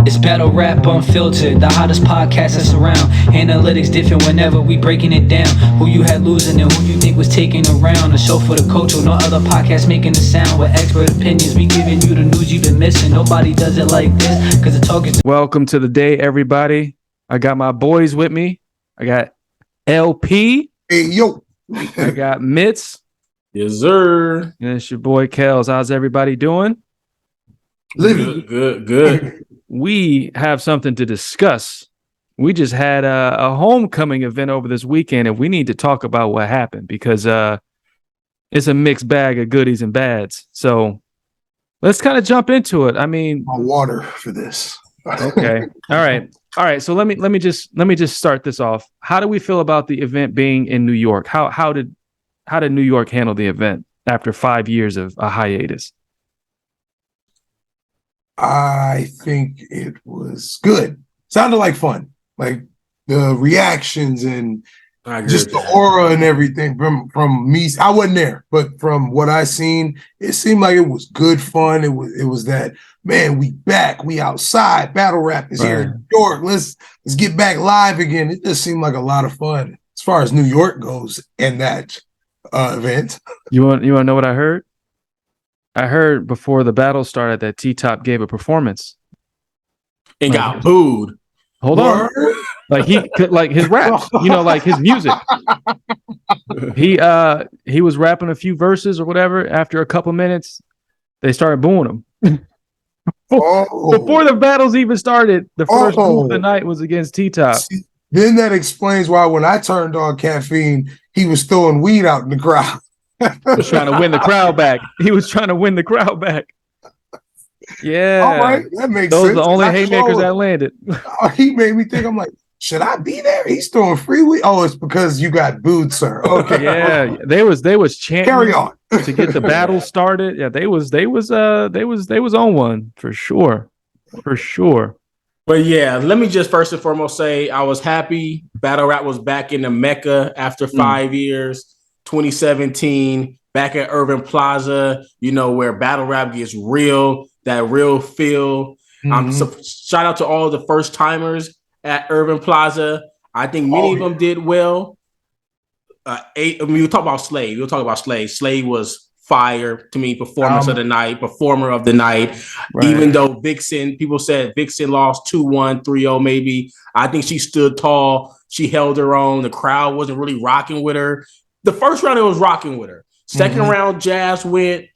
It's battle rap unfiltered, the hottest podcast that's around. Analytics different whenever we breaking it down. Who you had losing and who you think was taking around. A show for the culture, no other podcast making the sound. With expert opinions, we giving you the news you've been missing. Nobody does it like this, cause the talk is... Welcome to the day, everybody. I got my boys with me. I got LP. Hey, yo. I got Mitz. Yes, sir. And it's your boy Kels. How's everybody doing? Living. Good. We have something to discuss. We just had a homecoming event over this weekend, and we need to talk about what happened because it's a mixed bag of goodies and bads. So let's kind of jump into it. I mean, My water for this. okay. All right. So let me just start this off. How do we feel about the event being in New York? How did New York handle the event after 5 years of a hiatus? I think it was good. Sounded like fun. Like the reactions and just the aura and everything from me. I wasn't there, but from what I seen, it seemed like it was good fun. It was that, man, we back, we outside. Battle rap is here in New York. Let's get back live again. It just seemed like a lot of fun as far as New York goes and that event. You want to know what I heard? I heard before the battle started that T-Top gave a performance and got booed. Hold on. Like his raps, like his music. He was rapping a few verses or whatever. After a couple minutes, they started booing him. Before the battles even started, the first boo of the night was against T-Top. See, then that explains why when I turned on Caffeine, he was throwing weed out in the crowd. He was trying to win the crowd back. Yeah. All right, that makes sense. Those are the only haymakers that landed. He made me think, I'm like, should I be there? He's throwing free weed. Oh, it's because you got booed, sir. Okay. Yeah, they was chanting. Carry on to get the battle started. Yeah, they was on one for sure. But yeah, let me just first and foremost say I was happy battle rap was back in the Mecca after 5 years. 2017, back at Irving Plaza, where battle rap gets real, that real feel. So shout out to all the first timers at Irving Plaza. I think many of them did well. We'll talk about Slave. Slave was fire to me, performer of the night. Right. Even though people said Vixen lost 2-1, 3-0 maybe. I think she stood tall. She held her own. The crowd wasn't really rocking with her. The first round, it was rocking with her. Second round, Jazz went.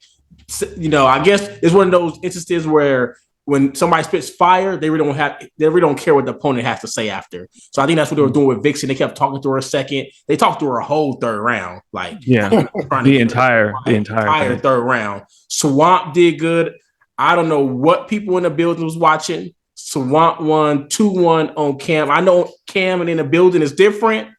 I guess it's one of those instances where when somebody spits fire, they really don't care what the opponent has to say after. So I think that's what they were doing with Vixen. They kept talking to her a second. They talked to her a whole third round, the entire third round. Swamp did good. I don't know what people in the building was watching. Swamp won 2-1 on Cam. I know Cam and in the building is different.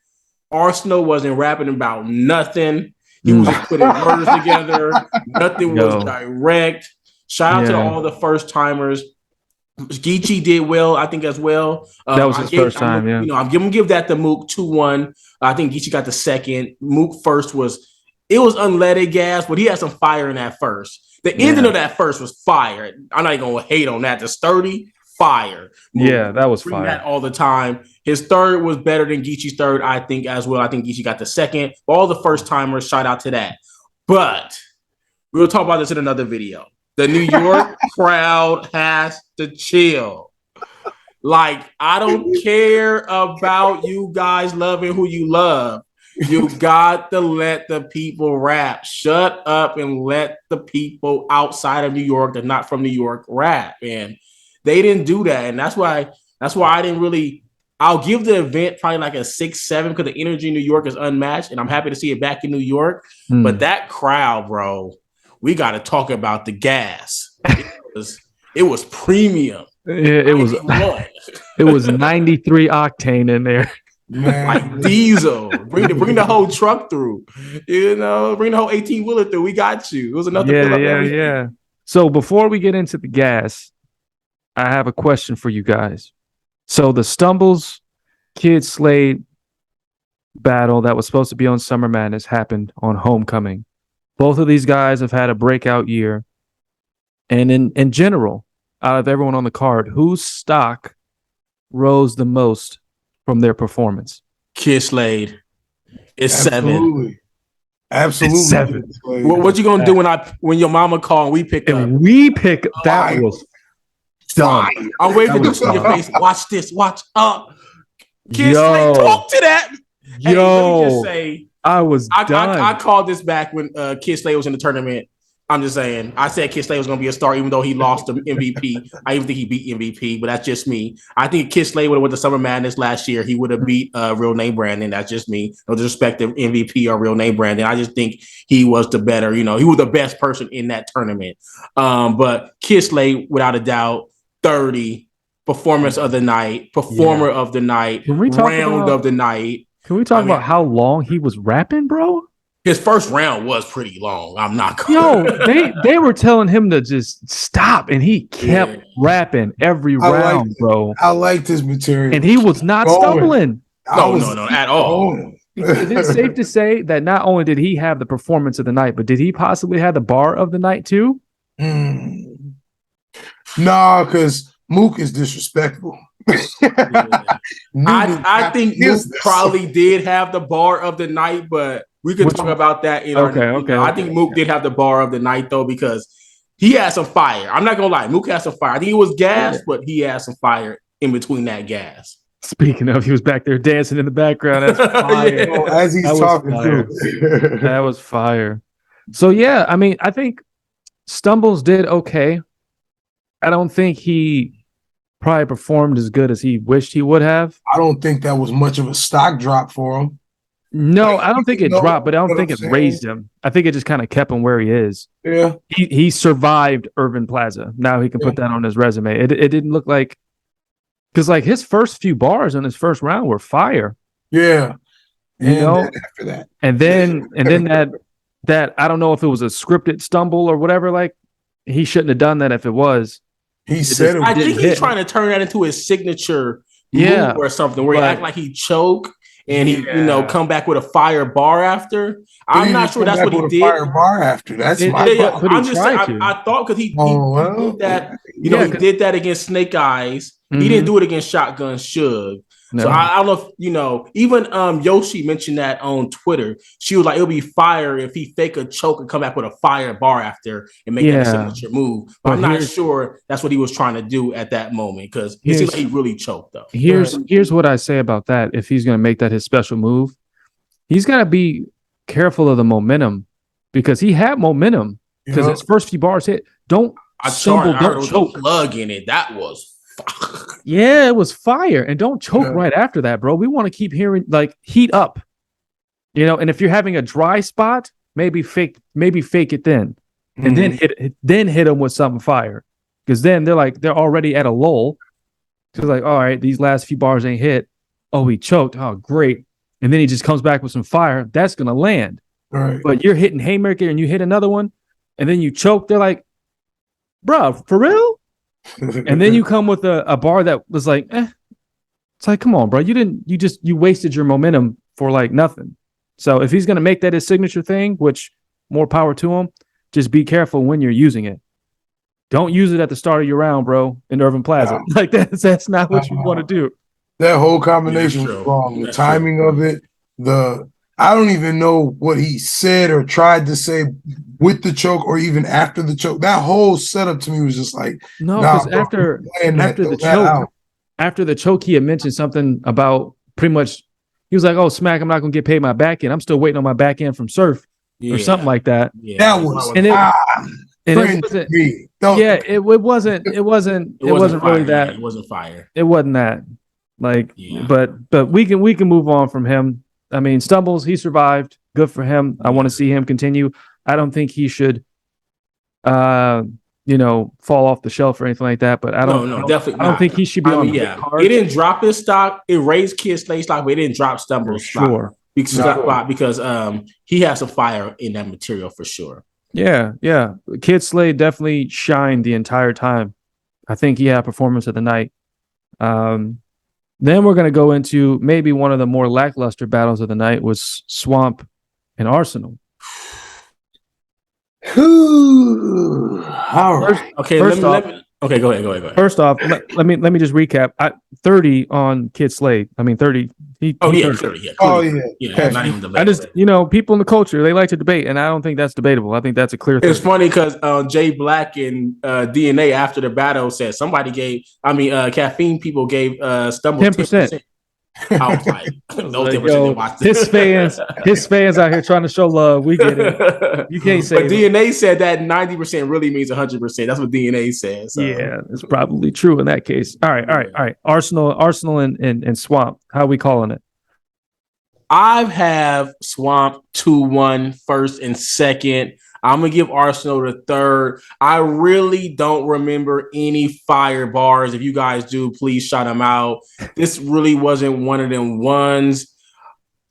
Arsenal wasn't rapping about nothing. He was just putting words together. Nothing was direct. Shout out to all the first timers. Geechee did well, I think, as well. That was his first time, I'm gonna give that to Mook 2-1. I think Geechee got the second. Mook first was unleaded gas, but he had some fire in that first. The ending of that first was fire. I'm not even gonna hate on that. The sturdy fire. Yeah, that was fire. That all the time. His third was better than Geechee's third, I think, as well. I think Geechee got the second. All the first timers, shout out to that. But we'll talk about this in another video. The New York crowd has to chill. Like, I don't care about you guys loving who you love. You got to let the people rap. Shut up and let the people outside of New York that are not from New York rap. And they didn't do that. And that's why I didn't really. I'll give the event probably like a 6-7 because the energy in New York is unmatched, and I'm happy to see it back in New York. But that crowd, bro, we got to talk about the gas. It was premium. It was 93 octane in there. Man. Like diesel. Bring the whole truck through. Bring the whole 18-wheeler through. We got you. It was another. Yeah. So before we get into the gas, I have a question for you guys. So the Stumbles Kid Slade battle that was supposed to be on Summer Madness happened on Homecoming. Both of these guys have had a breakout year. And in general, out of everyone on the card, whose stock rose the most from their performance? Kid Slade. It's 7. Absolutely. It's 7. What you gonna do when your mama call and we pick up? And we pick that was dumb. I'm waiting to see your face. Watch this. Watch up. Kid Slade, talk to that. Hey, let me just say, I was done. I called this back when Kid Slade was in the tournament. I'm just saying, I said Kid Slade was going to be a star, even though he lost the MVP. I even think he beat MVP, but that's just me. I think Kid Slade would have went to Summer Madness last year. He would have beat Real Name Brandon. That's just me. No disrespect to MVP or Real Name Brandon. I just think he was the better, he was the best person in that tournament. But Kid Slade, without a doubt, 30, performance of the night, performer of the night, round of the night. Can we talk about how long he was rapping, bro? His first round was pretty long. I'm not they were telling him to just stop, and he kept rapping every round, bro. I liked his material. And he was not stumbling. No, at all. Is it safe to say that not only did he have the performance of the night, but did he possibly have the bar of the night too? No, because Mook is disrespectful. I think Mook probably did have the bar of the night, but we could talk about that in I think Mook did have the bar of the night though, because he had some fire. I'm not gonna lie, Mook had some fire. I think he was gas, but he had some fire in between that gas. Speaking of, he was back there dancing in the background. That's fire. As he's talking through. That was fire. So yeah, I mean, I think Stumbles did okay. I don't think he probably performed as good as he wished he would have. I don't think that was much of a stock drop for him. No, I don't think it dropped, but I don't think it raised him. I think it just kind of kept him where he is. Yeah. He survived Irvin Plaza. Now he can put that on his resume. It didn't look like, because like his first few bars in his first round were fire. Yeah. After that. And then that I don't know if it was a scripted stumble or whatever, like he shouldn't have done that if it was. He said I think he's trying to turn that into his signature move or something where he act like he choke and he, come back with a fire bar after. I'm not sure that's what he did. Fire bar after. That's I'm just saying. I thought because he did that. He did that against Snake Eyes. Mm-hmm. He didn't do it against Shotgun Suge. No. So I don't know if, even Yoshi mentioned that on Twitter. She was like, it'll be fire if he fake a choke and come back with a fire bar after and make that a signature move. But I'm not sure that's what he was trying to do at that moment, because it seems like he really choked though. Here's what I say about that. If he's going to make that his special move, he's got to be careful of the momentum, because he had momentum because his first few bars hit. Don't choke. Plug in it. That was yeah, it was fire. And don't choke right after that, bro. We want to keep hearing, like, heat up, and if you're having a dry spot, maybe fake it then, and then hit them with something fire, because then they're already at a lull. So like, all right, these last few bars ain't hit. Oh, he choked. Oh, great. And then he just comes back with some fire. That's gonna land. Right. But you're hitting haymaker and you hit another one, and then you choke. They're like, bro, for real? And then you come with a bar that was like, It's like, come on, bro. You wasted your momentum for like nothing. So if he's going to make that his signature thing, which more power to him, just be careful when you're using it. Don't use it at the start of your round, bro, in Irvin Plaza. Like that's not what you want to do. That whole combination was wrong. The timing of it, I don't even know what he said or tried to say with the choke or even after the choke. That whole setup to me was just like, no, because after the choke, he had mentioned something about pretty much, he was like, oh, Smack, I'm not going to get paid my back end. I'm still waiting on my back end from Surf or something like that. Yeah. That was, and it wasn't really that. It wasn't fire. It wasn't that. Like, but we can move on from him. I mean, Stumbles, he survived. Good for him. I want to see him continue. I don't think he should, fall off the shelf or anything like that. But I don't think he should be on the card. It didn't drop his stock. It raised Kid Slade's stock, but it didn't drop Stumbles' stock. Because he has some fire in that material for sure. Yeah. Kid Slade definitely shined the entire time. I think he had performance of the night. Then we're going to go into maybe one of the more lackluster battles of the night was Swamp and Arsenal. All right. Okay, let Okay, go ahead. First off, let me just recap. 30 on Kid Slade. I mean 30. He 30. Yeah. Okay. Not even debatable. I just people in the culture, they like to debate, and I don't think that's debatable. I think that's a clear thing. It's funny because Jay Black and DNA after the battle said caffeine people gave Stumble 10%. I was like, no 10% his fans out here trying to show love. We get it. You can't say but DNA said that 90% really means 100%. That's what DNA says. So. Yeah, it's probably true in that case. All right. Arsenal and Swamp. How are we calling it? I have Swamp 2-1 first and second. I'm going to give Arsenal the third. I really don't remember any fire bars. If you guys do, please shout them out. This really wasn't one of them ones.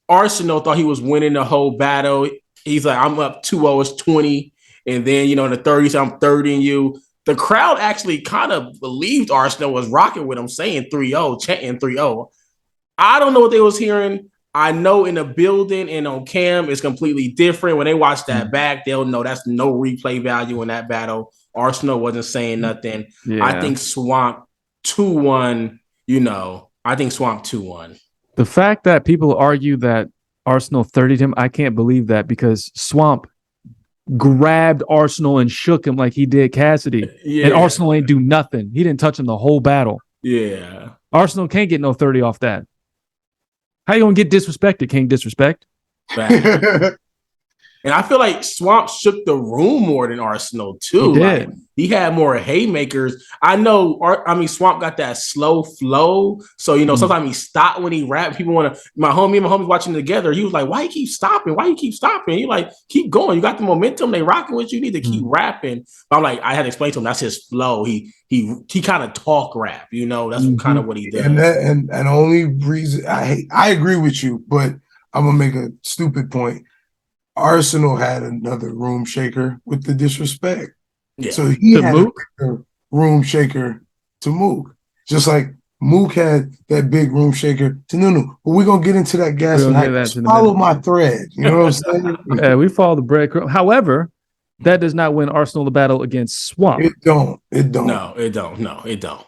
Arsenal thought he was winning the whole battle. He's like, I'm up 2-0, it's 20. And then, in the 30s, I'm 30 you. The crowd actually kind of believed Arsenal was rocking with him, saying 3-0, chanting 3-0. I don't know what they was hearing. I know in the building and on cam, it's completely different. When they watch that back, they'll know that's no replay value in that battle. Arsenal wasn't saying nothing. Yeah. I think Swamp 2-1, I think Swamp 2-1. The fact that people argue that Arsenal 30'd him, I can't believe that because Swamp grabbed Arsenal and shook him like he did Cassidy. Yeah. And Arsenal ain't do nothing. He didn't touch him the whole battle. Yeah. Arsenal can't get no 30 off that. How you gonna get disrespected? Can't disrespect. And I feel like Swamp shook the room more than Arsenal too. He did. Like, he had more haymakers. I know. Swamp got that slow flow. So sometimes he stopped when he rapped. People want to. My homie watching together. He was like, "Why you keep stopping? Why you keep stopping?" He like, "Keep going. You got the momentum. They rocking with you. You need to keep rapping." But I'm like, I had to explain to him that's his flow. He kind of talk rap. That's kind of what he does. And only reason I agree with you, but I'm gonna make a stupid point. Arsenal had another room shaker with the disrespect. Yeah. So he had a room shaker to Mook. Just like Mook had that big room shaker to Nunu. But we're going to get into that gas and hype. Follow my thread. You know what I'm saying? Yeah, we follow the breadcrumb. However, that does not win Arsenal the battle against Swamp. It don't. No, it don't. It don't.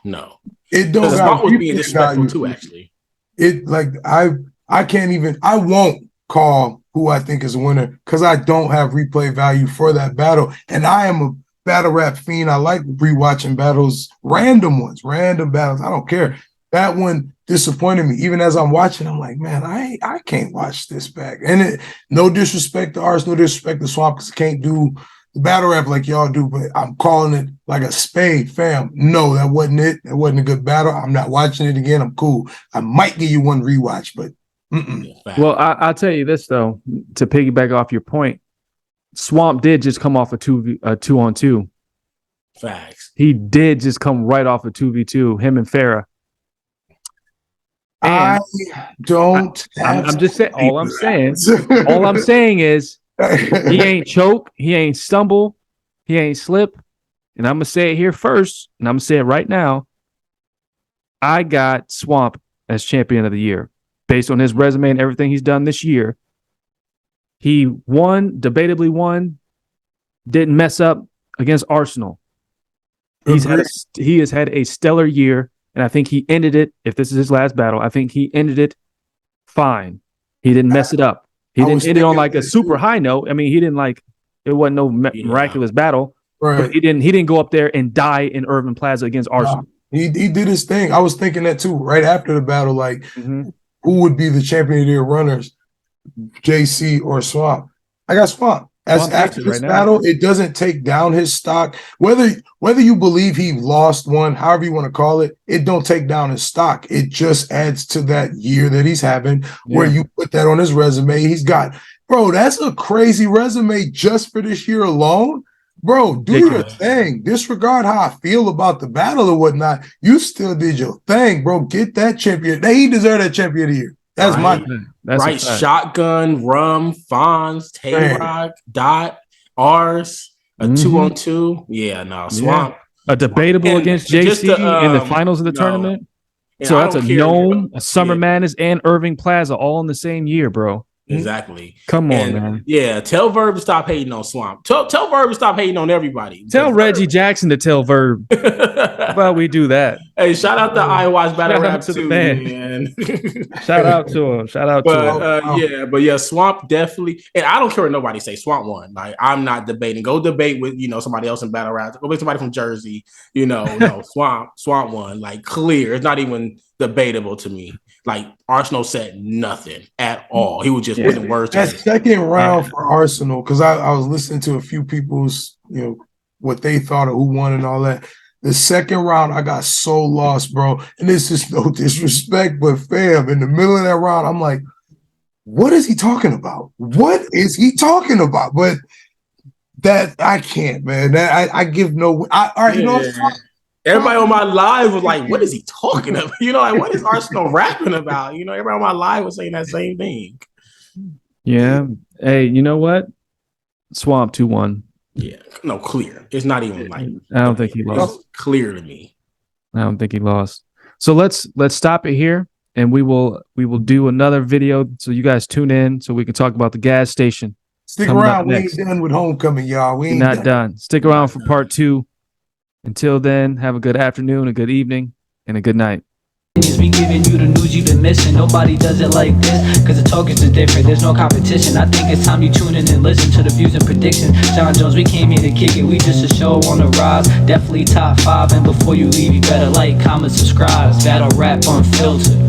Because Swamp was being disrespectful too, actually. I can't even, I won't call who I think is a winner because I don't have replay value for that battle. And I am a battle rap fiend. I like rewatching battles, random battles. I don't care. That one disappointed me. Even as I'm watching, I'm like, man, I can't watch this back. And no disrespect to Arsenal, no disrespect to Swamp because I can't do the battle rap like y'all do, but I'm calling it like a spade, fam. No, that wasn't it. That wasn't a good battle. I'm not watching it again. I'm cool. I might give you one rewatch, but well, I'll tell you this though, to piggyback off your point, Swamp did just come off a 2-on-2. Facts. He did just come right off a 2v2. Him and Farah. And I'm just saying. All I'm saying is he ain't choke, he ain't stumble, he ain't slip. And I'm gonna say it here first, and I'm gonna say it right now. I got Swamp as champion of the year. Based on his resume and everything he's done this year, he debatably won, didn't mess up against Arsenal. He has had a stellar year, and I think he ended it, if this is his last battle, I think he ended it fine. He didn't mess it up. He didn't end it on like a super high note. I mean, he didn't it wasn't no miraculous battle. Right. But he didn't go up there and die in Irving Plaza against Arsenal. He did his thing. I was thinking that too, right after the battle, who would be the champion of the year runners, JC or Swamp? I got Swamp. After this battle, it doesn't take down his stock. Whether you believe he lost one, however you want to call it, it don't take down his stock. It just adds to that year that he's having, where you put that on his resume. He's got, bro, that's a crazy resume just for this year alone. Bro, do your thing. Disregard how I feel about the battle or whatnot. You still did your thing, bro. Get that champion. He deserved that champion of the year. That's right. Shotgun, Rum, Fonz, Tay-Rock, Dot, Rs, a 2-on-2. Yeah, no, Swamp. A debatable against JC in the finals of the tournament. So that's a Gnome, a Summer Madness, and Irving Plaza all in the same year, bro. Exactly. Come on, man. Yeah, tell Verb to stop hating on Swamp. Tell Verb to stop hating on everybody. Tell Reggie Jackson to tell Verb. How about we do that? Hey, shout out to I Watch Battle Shout out Rap to the too, man. man. Shout out to him. Shout out to him. But yeah, Swamp definitely. And I don't care what nobody say. Swamp won. Like, I'm not debating. Go debate with somebody else in battle rap. Go with somebody from Jersey. No, Swamp won. Like, clear. It's not even debatable to me. Like, Arsenal said nothing at all. He was just putting words. That second round for Arsenal, because I was listening to a few people's what they thought of who won and all that. The second round, I got so lost, bro. And this is no disrespect, but fam, in the middle of that round, I'm like, what is he talking about? What is he talking about? But that I can't, man. That I give no. All right, everybody on my live was like, what is he talking about? Like, what is Arsenal rapping about? Everybody on my live was saying that same thing. Yeah. Hey, you know what? Swamp 2-1. Yeah. No, clear. It's not even like I don't think he lost. It's clear to me. I don't think he lost. So let's stop it here, and we will do another video so you guys tune in so we can talk about the gas station. Stick around. We ain't done with homecoming, y'all. We ain't not done. Stick around for part 2. Until then, have a good afternoon, a good evening, and a good night. We giving you the news you've been missing. Nobody does it like this, cause the talk is different. There's no competition. I think it's time you tune in and listen to the views and predictions. John Jones, we came here to kick it. We just a show on the rise. Definitely top 5. And before you leave, you better like, comment, subscribe. Battle Rap Unfiltered.